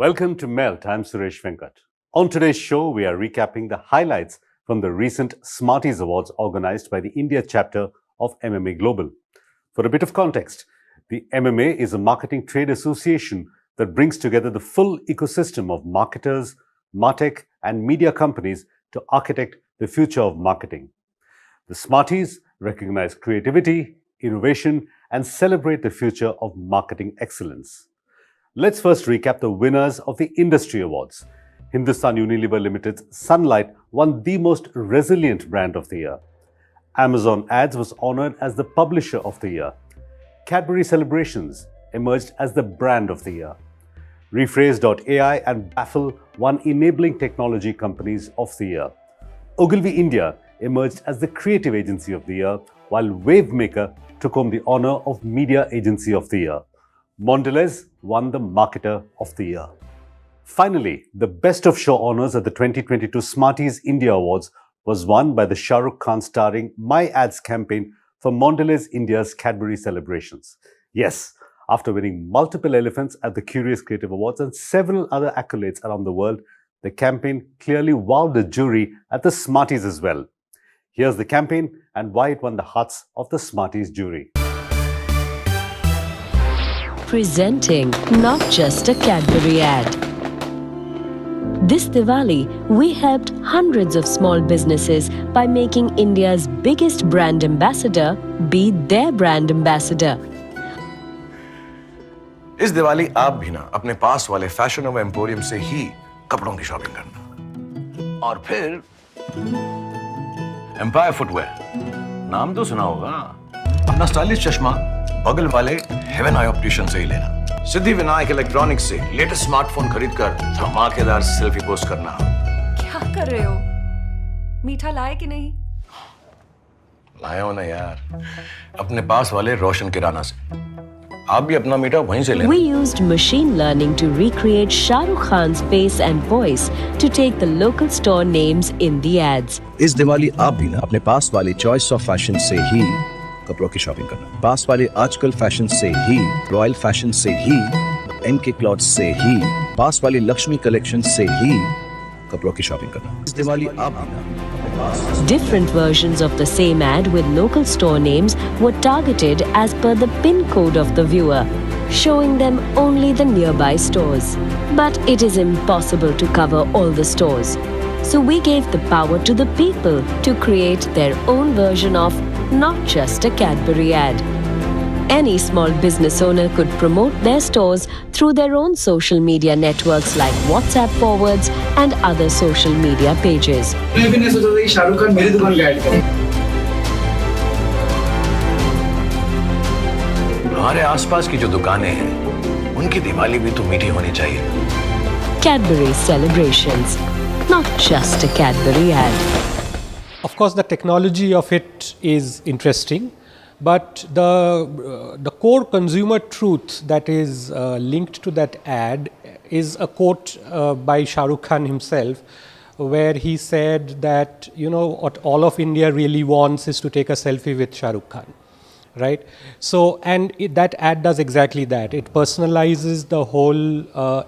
Welcome to Melt. I'm Suresh Venkat. On today's show, we are recapping the highlights from the recent Smarties Awards organized by the India chapter of MMA Global. For a bit of context, the MMA is a marketing trade association that brings together the full ecosystem of marketers, martech, and media companies to architect the future of marketing. The Smarties recognize creativity, innovation, and celebrate the future of marketing excellence. Let's first recap the winners of the industry awards. Hindustan Unilever Limited's Sunlight won the most resilient brand of the year. Amazon Ads was honored as the publisher of the year. Cadbury Celebrations emerged as the brand of the year. Rephrase.ai and Baffle won enabling technology companies of the year. Ogilvy India emerged as the creative agency of the year, while Wavemaker took home the honor of media agency of the year. Mondelez won the Marketer of the Year. Finally, the Best of Show honours at the 2022 Smarties India Awards was won by the Shah Rukh Khan starring My Ads campaign for Mondelez India's Cadbury Celebrations. Yes, after winning multiple elephants at the Curious Creative Awards and several other accolades around the world, the campaign clearly wowed the jury at the Smarties as well. Here's the campaign and why it won the hearts of the Smarties jury. Presenting Not Just a Cadbury Ad. This Diwali, we helped hundreds of small businesses by making India's biggest brand ambassador be their brand ambassador. इस दिवाली आप भी ना अपने पास वाले fashion नोवा emporium से ही कपड़ों की shopping करना और फिर एम्पायर फुटवेयर नाम तो सुना होगा अपना स्टाइलिश चश्मा बगल वाले हेवन आई ऑप्टिशियन से ही लेना सिद्धि विनायक इलेक्ट्रॉनिक्स से लेटेस्ट स्मार्टफोन खरीदकर धमाकेदार सेल्फी पोस्ट करना। क्या कर रहे हो? मीठा लाए कि नहीं? लाया हो ना यार अपने पास वाले रोशन किराना से आप भी अपना मीठा वहीं से लेना। We used machine learning to recreate Shah Rukh Khan's face and voice to take the local store names in the ads. इस दिवाली आप भी ना अपने पास वाली चॉइस ऑफ फैशन से ही कपड़ों की शॉपिंग करना। पास वाले आजकल फैशन से ही, रॉयल फैशन से ही, एमके क्लॉथ्स से ही, पास वाली लक्ष्मी कलेक्शन से ही कपड़ों की शॉपिंग करना। इस दिवाली आप भी ना Different versions of the same ad with local store names were targeted as per the PIN code of the viewer, showing them only the nearby stores. But it is impossible to cover all the stores. So we gave the power to the people to create their own version of Not Just a Cadbury Ad. Any small business owner could promote their stores through their own social media networks like WhatsApp forwards and other social media pages. मैं भी नहीं सोचा था कि शाहरुख खान मेरी दुकान का add करे। हमारे आसपास की जो दुकानें हैं उनकी दिवाली भी तो मीठी होनी चाहिए। Cadbury Celebrations, not just a Cadbury ad. Of course, the technology of it is interesting, but the core consumer truth that is linked to that ad is a quote by Shah Rukh Khan himself, where he said that, you know, what all of India really wants is to take a selfie with Shah Rukh Khan. Right? So, and that ad does exactly that. It personalizes the whole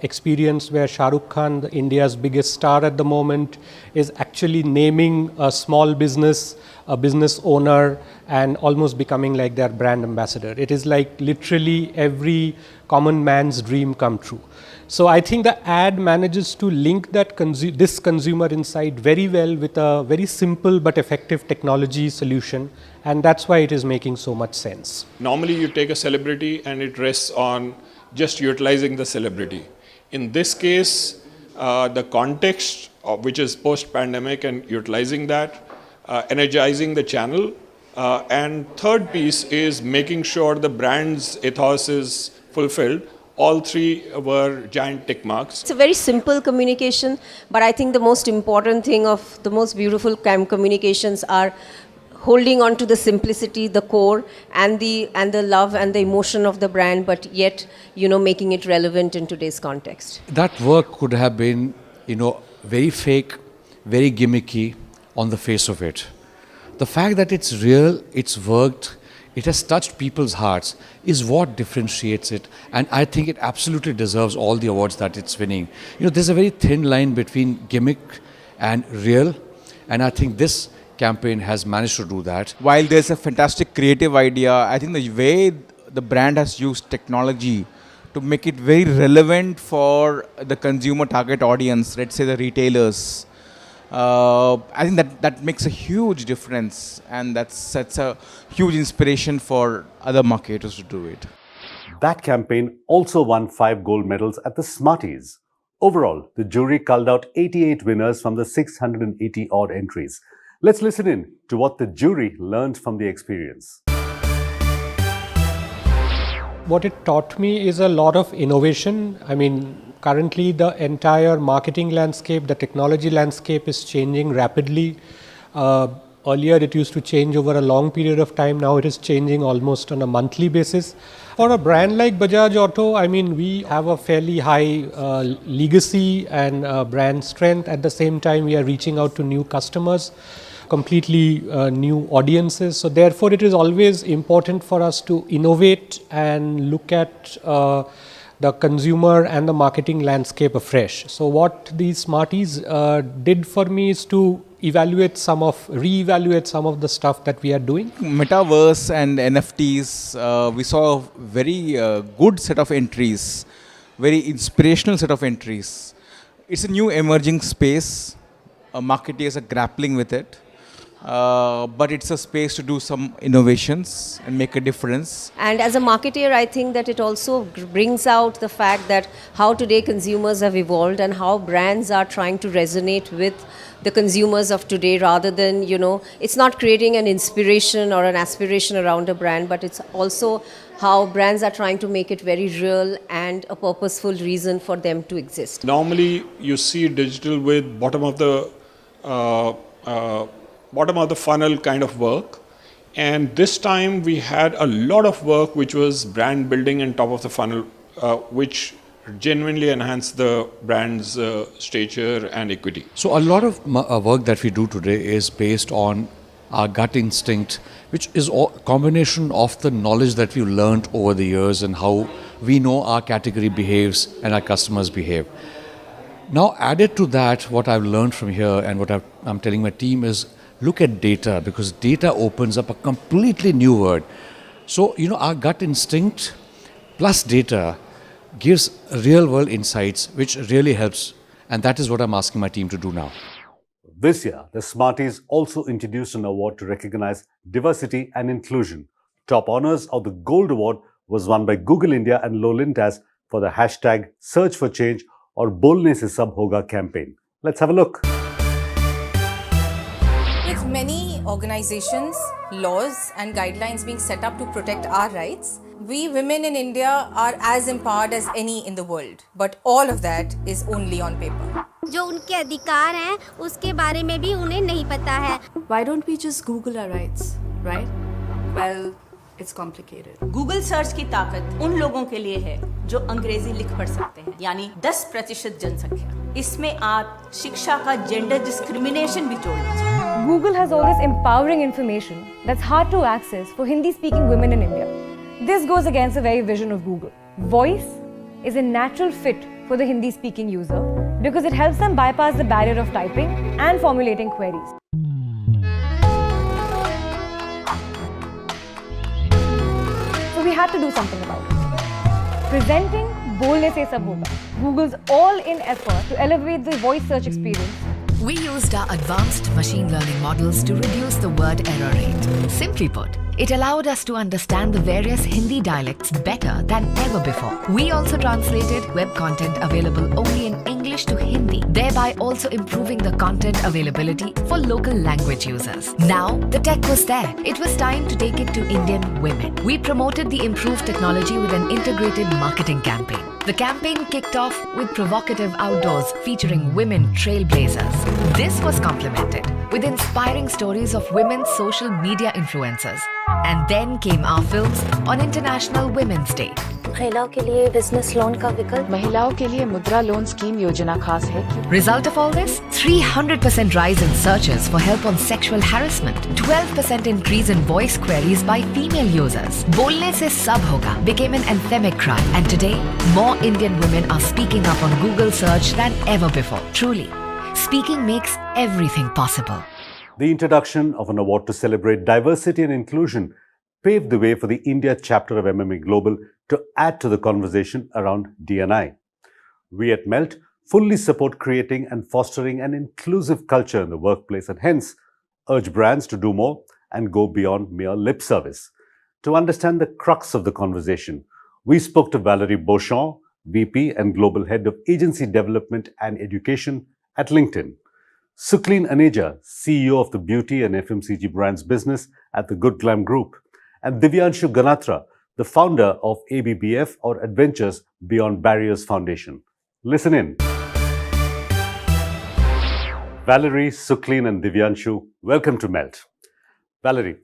experience where Shah Rukh Khan, India's biggest star at the moment, is actually naming a small business, a business owner, and almost becoming like their brand ambassador. It is like literally every common man's dream come true. So I think the ad manages to link that this consumer insight very well with a very simple but effective technology solution, and that's why it is making so much sense. Normally you take a celebrity and it rests on just utilizing the celebrity. In this case, the context which is post-pandemic and utilizing that, energizing the channel, and third piece is making sure the brand's ethos is fulfilled. All three were giant tick marks. It's a very simple communication, but I think the most important thing of the most beautiful communications are holding on to the simplicity, the core, and the love and the emotion of the brand, but yet, you know, making it relevant in today's context. That work could have been, you know, very fake, very gimmicky on the face of it. The fact that it's real, it's worked, it has touched people's hearts, is what differentiates it. And I think it absolutely deserves all the awards that it's winning. There's a very thin line between gimmick and real, and I think this campaign has managed to do that. While there's a fantastic creative idea, I think the way the brand has used technology to make it very relevant for the consumer target audience, let's say the retailers, I think that makes a huge difference, and that's a huge inspiration for other marketers to do it. That campaign also won 5 gold medals at the Smarties. Overall, the jury culled out 88 winners from the 680 odd entries. Let's listen in to what the jury learned from the experience. What it taught me is a lot of innovation. Currently the entire marketing landscape, the technology landscape is changing rapidly. Earlier it used to change over a long period of time. Now it is changing almost on a monthly basis. For a brand like Bajaj Auto, we have a fairly high legacy and brand strength. At the same time, we are reaching out to new customers, completely new audiences. So therefore, it is always important for us to innovate and look at the consumer and the marketing landscape afresh. So what these Smarties did for me is to reevaluate some of the stuff that we are doing. Metaverse and NFTs, we saw a very good set of entries, very inspirational set of entries. It's a new emerging space. Marketeers are grappling with it. But it's a space to do some innovations and make a difference. And as a marketer, I think that it also brings out the fact that how today consumers have evolved and how brands are trying to resonate with the consumers of today, rather than, it's not creating an inspiration or an aspiration around a brand, but it's also how brands are trying to make it very real and a purposeful reason for them to exist. Normally, you see digital with bottom of the funnel kind of work, and this time we had a lot of work which was brand building and top of the funnel, which genuinely enhanced the brand's stature and equity. So a lot of work that we do today is based on our gut instinct, which is a combination of the knowledge that we've learned over the years and how we know our category behaves and our customers behave. Now added to that, what I've learned from here and what I'm telling my team is, look at data, because data opens up a completely new world. So, our gut instinct plus data gives real world insights, which really helps. And that is what I'm asking my team to do now. This year, the Smarties also introduced an award to recognize diversity and inclusion. Top honors of the Gold Award was won by Google India and Lolintas for the hashtag Search for Change or Bolne Se Sab Hoga campaign. Let's have a look. With many organizations, laws and guidelines being set up to protect our rights, we women in India are as empowered as any in the world. But all of that is only on paper. जो उनके अधिकार हैं, उसके बारे में भी उन्हें नहीं पता है. Why don't we just Google our rights, right? Well, it's complicated. Google search की ताकत उन लोगों के लिए है जो अंग्रेजी लिख पढ़ सकते हैं, यानी 10% जनसंख्या. इसमें आप शिक्षा का जेंडर डिस्क्रिमिनेशन भी जोड़ लीजिए. Google has all this empowering information that's hard to access for Hindi-speaking women in India. This goes against the very vision of Google. Voice is a natural fit for the Hindi-speaking user because it helps them bypass the barrier of typing and formulating queries. So we had to do something about it. Presenting Bolne Se Sab Hoga, Google's all-in effort to elevate the voice search experience. We used our advanced machine learning models to reduce the word error rate. Simply put, it allowed us to understand the various Hindi dialects better than ever before. We also translated web content available only in English to Hindi, thereby also improving the content availability for local language users. Now, the tech was there. It was time to take it to Indian women. We promoted the improved technology with an integrated marketing campaign. The campaign kicked off with provocative outdoors featuring women trailblazers. This was complemented with inspiring stories of women social media influencers. And then came our films on International Women's Day. महिलाओं के लिए business loan का विकल्प, महिलाओं के लिए मुद्रा loan scheme योजना खास है। Result of all this? 300% rise in searches for help on sexual harassment. 12% increase in voice queries by female users. बोलने से सब होगा became an anthemic cry. And today, more Indian women are speaking up on Google search than ever before. Truly, speaking makes everything possible. The introduction of an award to celebrate diversity and inclusion paved the way for the India chapter of MMA Global to add to the conversation around D&I. We at MELT fully support creating and fostering an inclusive culture in the workplace and hence urge brands to do more and go beyond mere lip service. To understand the crux of the conversation, we spoke to Valerie Beauchamp, VP and Global Head of Agency Development and Education at LinkedIn, Sukhleen Aneja, CEO of the Beauty and FMCG Brands business at the Good Glam Group, and Divyanshu Ganatra, the founder of ABBF or Adventures Beyond Barriers Foundation. Listen in. Valerie, Sukhleen and Divyanshu, welcome to MELT. Valerie,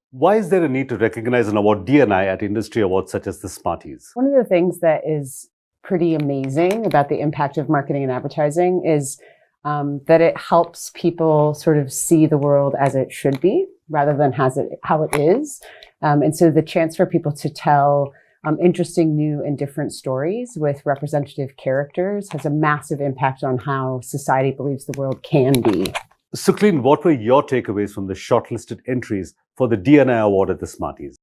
why is there a need to recognize and award D&I at industry awards such as the Smarties? One of the things that is pretty amazing about the impact of marketing and advertising is that it helps people sort of see the world as it should be rather than how it is. And so the chance for people to tell interesting, new and different stories with representative characters has a massive impact on how society believes the world can be. Sukhleen, what were your takeaways from the shortlisted entries for the D&I award at the Smarties?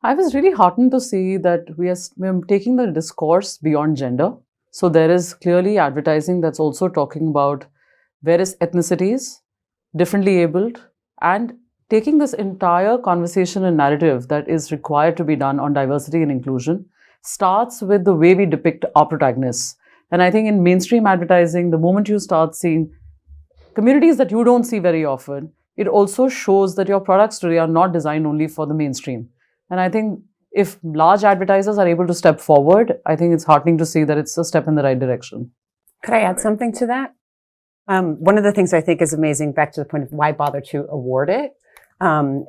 I was really heartened to see that we are taking the discourse beyond gender. So there is clearly advertising that's also talking about various ethnicities, differently abled, and taking this entire conversation and narrative that is required to be done on diversity and inclusion starts with the way we depict our protagonists. And I think in mainstream advertising, the moment you start seeing communities that you don't see very often, it also shows that your products today are not designed only for the mainstream. And I think if large advertisers are able to step forward, I think it's heartening to see that it's a step in the right direction. Could I add something to that? One of the things I think is amazing, back to the point of why bother to award it,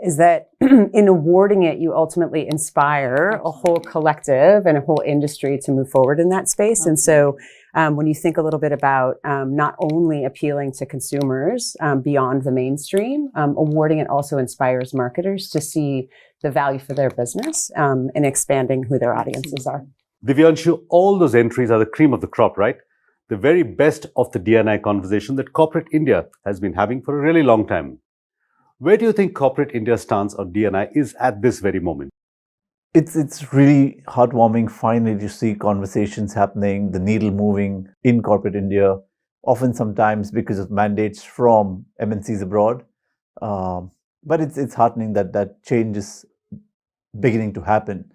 is that in awarding it, you ultimately inspire a whole collective and a whole industry to move forward in that space. And so when you think a little bit about not only appealing to consumers beyond the mainstream, awarding it also inspires marketers to see the value for their business and expanding who their audiences are. Divyanshu, all those entries are the cream of the crop, right? The very best of the D&I conversation that corporate India has been having for a really long time. Where do you think corporate India's stance on D&I is at this very moment? It's really heartwarming finally to see conversations happening, the needle moving in corporate India, often sometimes because of mandates from MNCs abroad. But it's heartening that change is beginning to happen.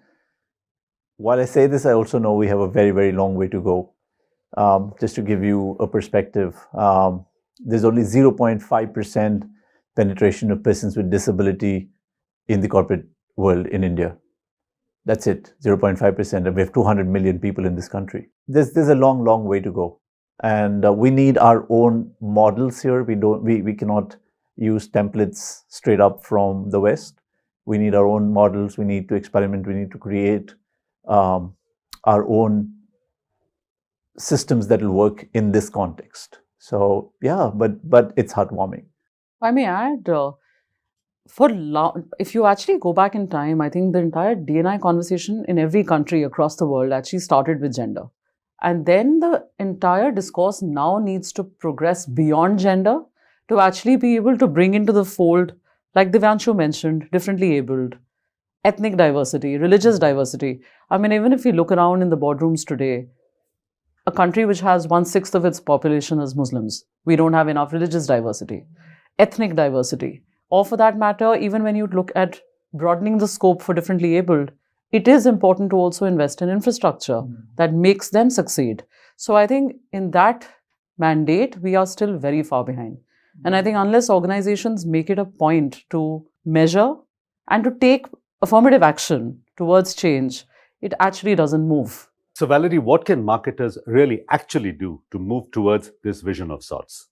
While I say this, I also know we have a very, very long way to go. Just to give you a perspective, there's only 0.5% penetration of persons with disability in the corporate world in India. That's it, 0.5%. And we have 200 million people in this country. There's a long, long way to go. And we need our own models here. We cannot use templates straight up from the West. We need our own models. We need to experiment. We need to create our own systems that will work in this context. So yeah, but it's heartwarming. I may add, if you actually go back in time, I think the entire D&I conversation in every country across the world actually started with gender. And then the entire discourse now needs to progress beyond gender to actually be able to bring into the fold, like Divyanshu mentioned, differently abled, ethnic diversity, religious diversity. I mean, even if you look around in the boardrooms today, a country which has 1/6 of its population as Muslims, we don't have enough religious diversity, ethnic diversity, or for that matter, even when you look at broadening the scope for differently abled, it is important to also invest in infrastructure that makes them succeed. So I think in that mandate, we are still very far behind. And I think unless organizations make it a point to measure and to take affirmative action towards change, it actually doesn't move. So Valerie, what can marketers really actually do to move towards this vision of sorts?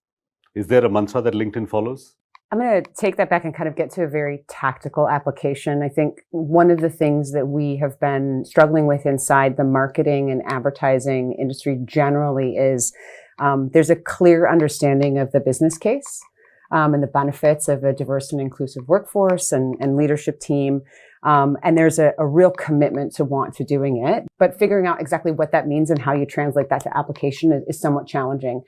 Is there a mantra that LinkedIn follows? I'm going to take that back and kind of get to a very tactical application. I think one of the things that we have been struggling with inside the marketing and advertising industry generally is there's a clear understanding of the business case and the benefits of a diverse and inclusive workforce and leadership team. And there's a real commitment to want to doing it, but figuring out exactly what that means and how you translate that to application is somewhat challenging.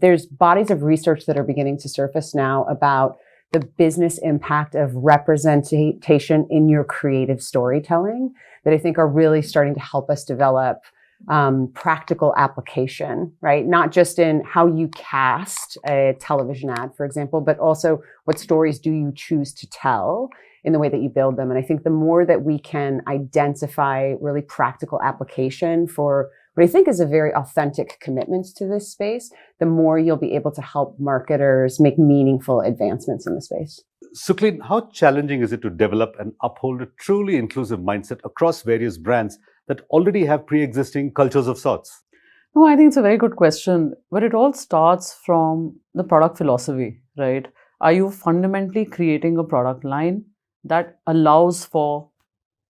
There's bodies of research that are beginning to surface now about the business impact of representation in your creative storytelling that I think are really starting to help us develop practical application, right? Not just in how you cast a television ad, for example, but also what stories do you choose to tell in the way that you build them. And I think the more that we can identify really practical application for what I think is a very authentic commitment to this space, the more you'll be able to help marketers make meaningful advancements in the space. Sukhleen, how challenging is it to develop and uphold a truly inclusive mindset across various brands that already have pre-existing cultures of sorts? No, I think it's a very good question, but it all starts from the product philosophy, right? Are you fundamentally creating a product line that allows for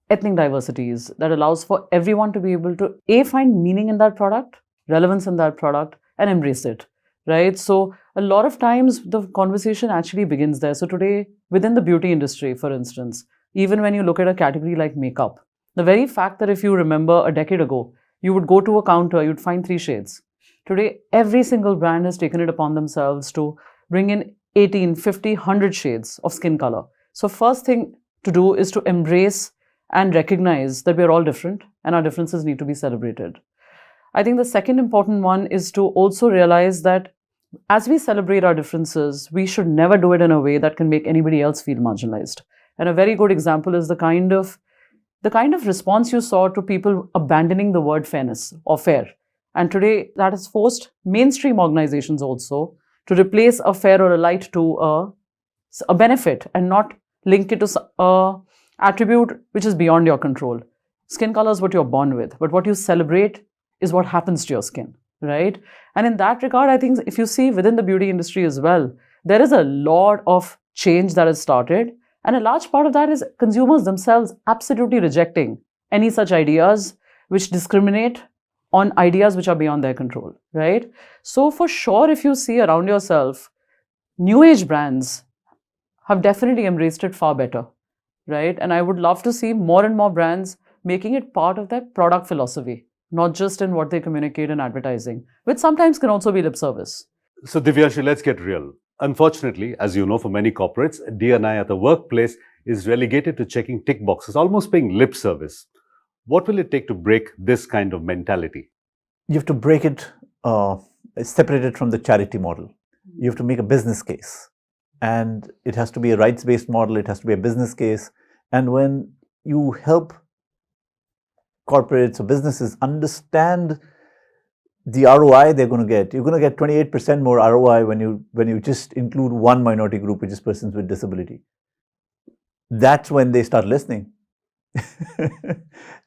ethnic diversities, that allows for everyone to be able to find meaning in that product, relevance in that product, and embrace it, right? So a lot of times the conversation actually begins there. So today, within the beauty industry, for instance, even when you look at a category like makeup, the very fact that if you remember a decade ago, you would go to a counter, you'd find 3 shades. Today, every single brand has taken it upon themselves to bring in 18, 50, 100 shades of skin color. So first thing to do is to embrace and recognize that we're all different and our differences need to be celebrated. I think the second important one is to also realize that as we celebrate our differences, we should never do it in a way that can make anybody else feel marginalized. And a very good example is the kind of response you saw to people abandoning the word fairness or fair. And today that has forced mainstream organizations also to replace a fair or a light to a benefit and not link it to a attribute which is beyond your control. Skin color is what you're born with, but what you celebrate is what happens to your skin, right? And in that regard, I think if you see within the beauty industry as well, there is a lot of change that has started. And a large part of that is consumers themselves absolutely rejecting any such ideas which discriminate on ideas which are beyond their control, right? So for sure, if you see around yourself, new age brands have definitely embraced it far better, right? And I would love to see more and more brands making it part of their product philosophy, not just in what they communicate in advertising, which sometimes can also be lip service. So Divyanshu, let's get real. Unfortunately, as you know, for many corporates, D&I at the workplace is relegated to checking tick boxes, almost paying lip service. What will it take to break this kind of mentality? You have to break it, separate it from the charity model. You have to make a business case. And it has to be a rights-based model, it has to be a business case. And when you help corporates or businesses understand the ROI they're going to get, you're going to get 28% more ROI when you just include one minority group, which is persons with disability. That's when they start listening.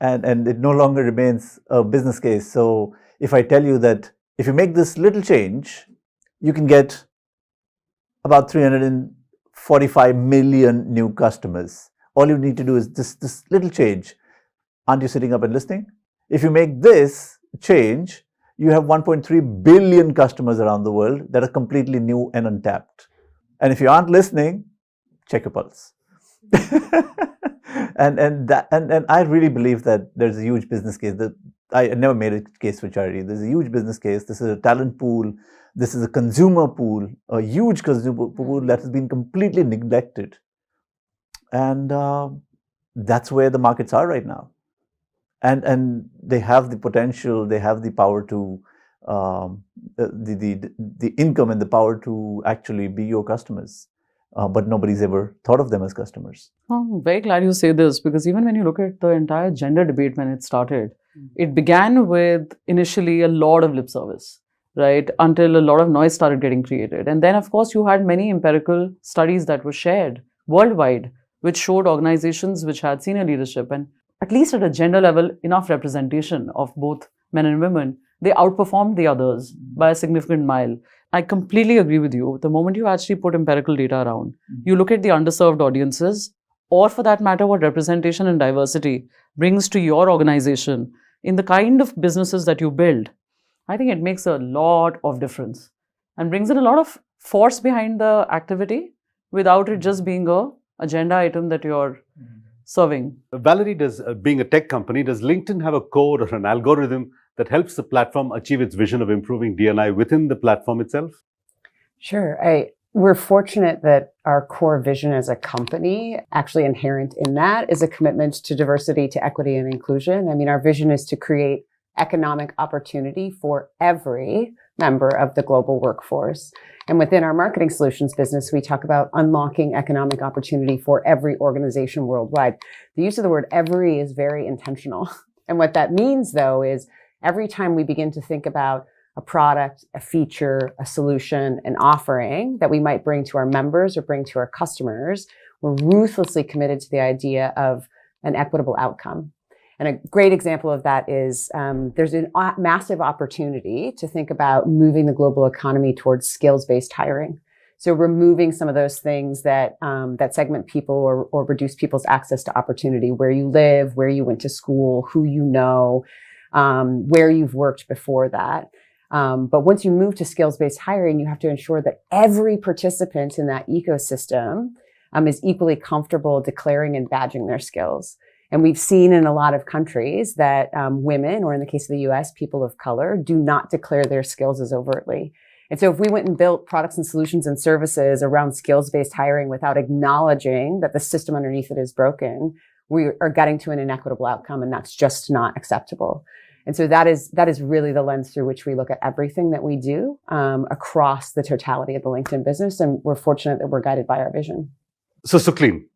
and it no longer remains a business case. So if I tell you that if you make this little change, you can get about 345 million new customers. All you need to do is this little change. Aren't you sitting up and listening? If you make this change, you have 1.3 billion customers around the world that are completely new and untapped. And if you aren't listening, check your pulse. and I really believe that there's a huge business case. That I never made a case for charity. There's a huge business case. This is a talent pool. This is a consumer pool, a huge consumer pool that has been completely neglected. And that's where the markets are right now. And they have the potential, they have the power to, the income and the power to actually be your customers. But nobody's ever thought of them as customers. I'm very glad you say this, because even when you look at the entire gender debate when it started, it began with initially a lot of lip service, right? Until a lot of noise started getting created. And then, of course, you had many empirical studies that were shared worldwide, which showed organizations which had senior leadership and at least at a gender level, enough representation of both men and women, they outperformed the others by a significant mile. I completely agree with you. The moment you actually put empirical data around, you look at the underserved audiences, or for that matter, what representation and diversity brings to your organization in the kind of businesses that you build, I think it makes a lot of difference and brings in a lot of force behind the activity without it just being a agenda item that you're serving. Valerie, being a tech company, does LinkedIn have a code or an algorithm that helps the platform achieve its vision of improving D&I within the platform itself? Sure. We're fortunate that our core vision as a company, actually inherent in that, is a commitment to diversity, to equity and inclusion. I mean, our vision is to create economic opportunity for every member of the global workforce. And within our marketing solutions business, we talk about unlocking economic opportunity for every organization worldwide. The use of the word every is very intentional. And what that means, though, is every time we begin to think about a product, a feature, a solution, an offering that we might bring to our members or bring to our customers, we're ruthlessly committed to the idea of an equitable outcome. And a great example of that is there's a massive opportunity to think about moving the global economy towards skills-based hiring. So removing some of those things that that segment people or reduce people's access to opportunity, where you live, where you went to school, who you know, where you've worked before that. But once you move to skills-based hiring, you have to ensure that every participant in that ecosystem is equally comfortable declaring and badging their skills. And we've seen in a lot of countries that women, or in the case of the US, people of color, do not declare their skills as overtly. And so if we went and built products and solutions and services around skills-based hiring without acknowledging that the system underneath it is broken, we are getting to an inequitable outcome, and that's just not acceptable. And so that is really the lens through which we look at everything that we do across the totality of the LinkedIn business. And we're fortunate that we're guided by our vision. So Sukhleen,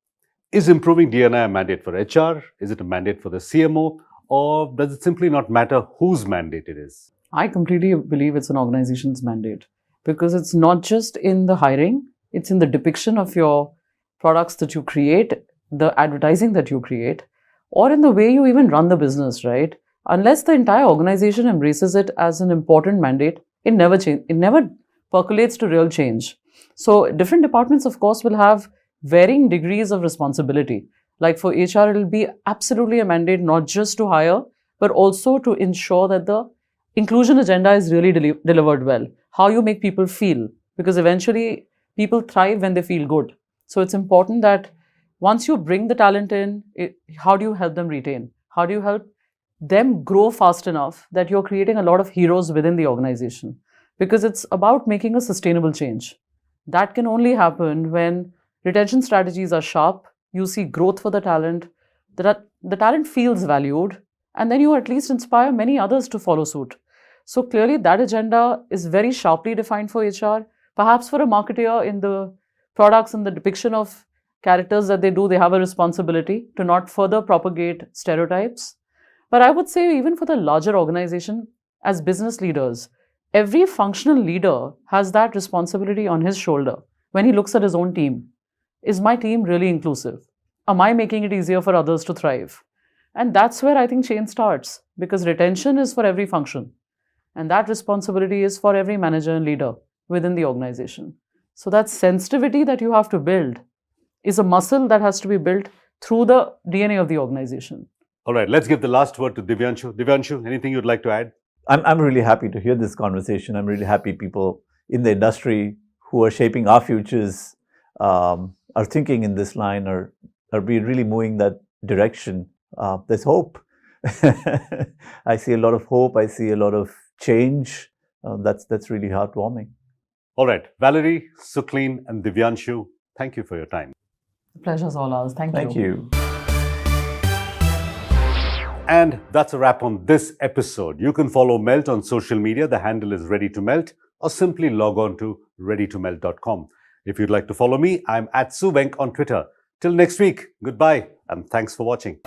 is improving D&I a mandate for HR? Is it a mandate for the CMO? Or does it simply not matter whose mandate it is? I completely believe it's an organization's mandate, because it's not just in the hiring, it's in the depiction of your products that you create, the advertising that you create, or in the way you even run the business, right? Unless the entire organization embraces it as an important mandate, it never percolates to real change. So different departments, of course, will have varying degrees of responsibility. Like for HR, it'll be absolutely a mandate not just to hire, but also to ensure that the inclusion agenda is really delivered well. How you make people feel, because eventually people thrive when they feel good. So it's important that once you bring the talent in, how do you help them retain? How do you help them grow fast enough that you're creating a lot of heroes within the organization? Because it's about making a sustainable change. That can only happen when retention strategies are sharp, you see growth for the talent, the talent feels valued, and then you at least inspire many others to follow suit. So clearly that agenda is very sharply defined for HR. Perhaps for a marketer, in the products and the depiction of characters that they do, they have a responsibility to not further propagate stereotypes. But I would say even for the larger organization, as business leaders, every functional leader has that responsibility on his shoulder when he looks at his own team. Is my team really inclusive? Am I making it easier for others to thrive? And that's where I think change starts, because retention is for every function. And that responsibility is for every manager and leader within the organization. So that sensitivity that you have to build is a muscle that has to be built through the DNA of the organization. All right, let's give the last word to Divyanshu. Divyanshu, anything you'd like to add? I'm really happy to hear this conversation. I'm really happy people in the industry who are shaping our futures are thinking in this line, are we really moving that direction? There's hope. I see a lot of hope. I see a lot of change. That's really heartwarming. All right, Valerie, Sukhleen, and Divyanshu, thank you for your time. The pleasure's all ours. Thank you. And that's a wrap on this episode. You can follow Melt on social media. The handle is Ready to Melt, or simply log on to readytomelt.com. If you'd like to follow me, I'm @Suvenk on Twitter. Till next week, goodbye and thanks for watching.